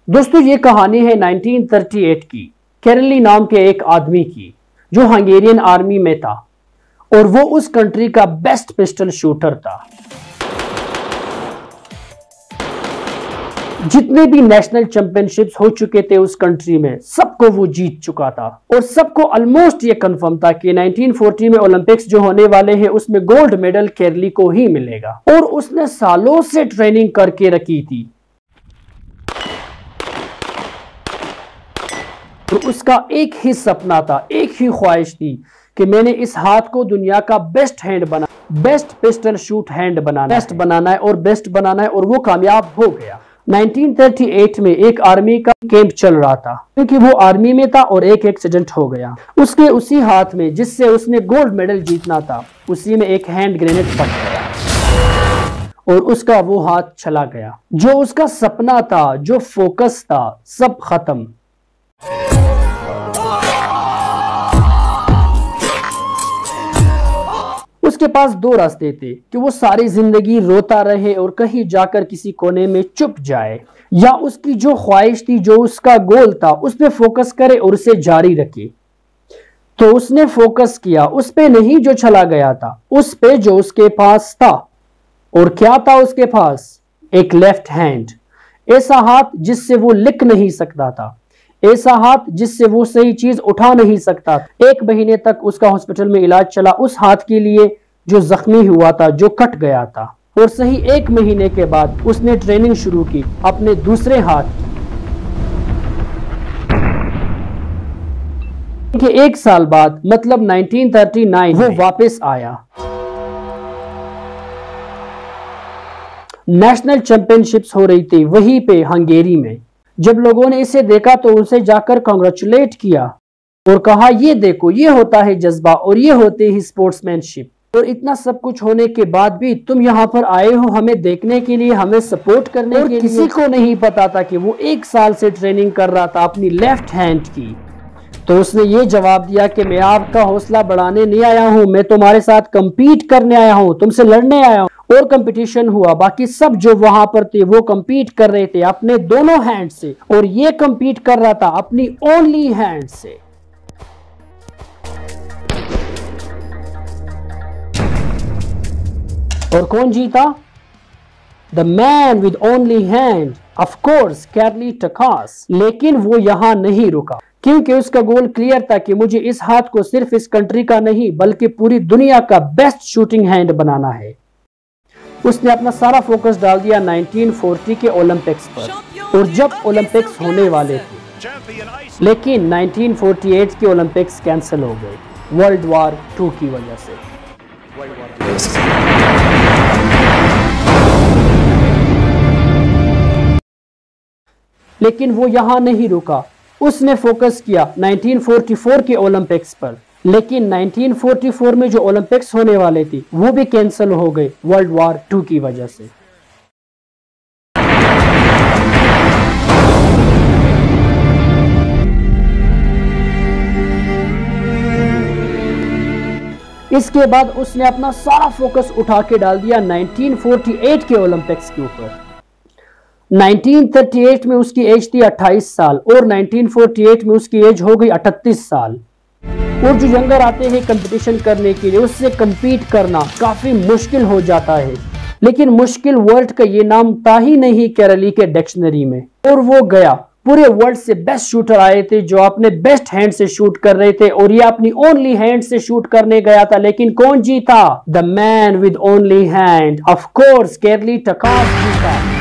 दोस्तों ये कहानी है 1938 की, कैरली नाम के एक आदमी की जो हंगेरियन आर्मी में था और वो उस कंट्री का बेस्ट पिस्टल शूटर था। जितने भी नेशनल चैंपियनशिप्स हो चुके थे उस कंट्री में सबको वो जीत चुका था और सबको ऑलमोस्ट ये कंफर्म था कि 1940 में ओलंपिक्स जो होने वाले हैं उसमें गोल्ड मेडल कैरली को ही मिलेगा। और उसने सालों से ट्रेनिंग करके रखी थी। तो उसका एक ही सपना था, एक ही ख्वाहिश थी कि मैंने इस हाथ को दुनिया का बेस्ट हैंड बना, बेस्ट पिस्टल शूट हैंड बनाना, बेस्ट बनाना है और बेस्ट बनाना है। और वो कामयाब हो गया। 1938 में एक आर्मी का कैंप चल रहा था, क्योंकि वो आर्मी में था और एक एक्सीडेंट हो गया। उसके उसी हाथ में जिससे उसने गोल्ड मेडल जीतना था, उसी में एक हैंड ग्रेनेड फट गया और उसका वो हाथ चला गया। जो उसका सपना था, जो फोकस था, सब खत्म। उसके पास दो रास्ते थे कि वो सारी जिंदगी रोता रहे और कहीं जाकर किसी कोने में चुप जाए, या उसकी जो ख्वाहिश थी, जो उसका गोल था, उस पे फोकस करे और उसे जारी रखे। तो उसने फोकस किया उस पे नहीं जो चला गया था, उस पे जो उसके पास था। और क्या था उसके पास? एक लेफ्ट हैंड, ऐसा हाथ जिससे वो लिख नहीं सकता था, ऐसा हाथ जिससे वो सही चीज उठा नहीं सकता। 1 महीने तक उसका हॉस्पिटल में इलाज चला उस हाथ के लिए जो जख्मी हुआ था, जो कट गया था। और सही 1 महीने के बाद उसने ट्रेनिंग शुरू की अपने दूसरे हाथ के 1 साल बाद, मतलब 1939 वो वापस आया। नेशनल चैंपियनशिप्स हो रही थी वहीं पे हंगेरी में। जब लोगों ने इसे देखा तो उसे जाकर कांग्रेचुलेट किया और कहा, ये देखो, ये होता है जज्बा और ये होते ही स्पोर्ट्समैनशिप। और इतना सब कुछ होने के बाद भी तुम यहाँ पर आए हो हमें देखने के लिए, हमें सपोर्ट करने के लिए। किसी को नहीं पता था कि वो 1 साल से ट्रेनिंग कर रहा था अपनी लेफ्ट हैंड की। तो उसने ये जवाब दिया कि मैं आपका हौसला बढ़ाने नहीं आया हूँ, मैं तुम्हारे साथ कंपीट करने आया हूँ, तुमसे लड़ने आया हूँ। और कंपटीशन हुआ, बाकी सब जो वहां पर थे वो कंपीट कर रहे थे अपने दोनों हैंड से, और ये कंपीट कर रहा था अपनी ओनली हैंड से। और कौन जीता? The man with only hand, of course Karoly Takacs. लेकिन वो यहां नहीं रुका, क्योंकि उसका गोल क्लियर था कि मुझे इस हाथ को सिर्फ इस कंट्री का नहीं बल्कि पूरी दुनिया का बेस्ट शूटिंग हैंड बनाना है। उसने अपना सारा फोकस डाल दिया 1940 के ओलंपिक्स पर। और जब ओलंपिक्स होने वाले थे, लेकिन 1948 के ओलंपिक्स कैंसिल हो गए वर्ल्ड वॉर 2 की वजह से। लेकिन वो यहां नहीं रुका, उसने फोकस किया 1944 के ओलंपिक्स पर। लेकिन 1944 में जो ओलंपिक्स होने वाले थे वो भी कैंसिल हो गए वर्ल्ड वॉर 2 की वजह से। इसके बाद उसने अपना सारा फोकस उठा के डाल दिया 1948 के ओलंपिक्स के ऊपर। 1938 में उसकी एज थी 28 साल और 1948 में उसकी एज हो गई 38 साल। और जो यंगर आते हैं कंपटीशन करने के लिए, उससे कंपीट करना काफी मुश्किल हो जाता है। लेकिन मुश्किल वर्ड का ये नाम था ही नहीं कैरली के डिक्शनरी में। और वो गया, पूरे वर्ल्ड से बेस्ट शूटर आए थे जो अपने बेस्ट हैंड से शूट कर रहे थे, और ये अपनी ओनली हैंड से शूट करने गया था। लेकिन कौन जीता? The man with only hand, of course Karoly Takacs जीता।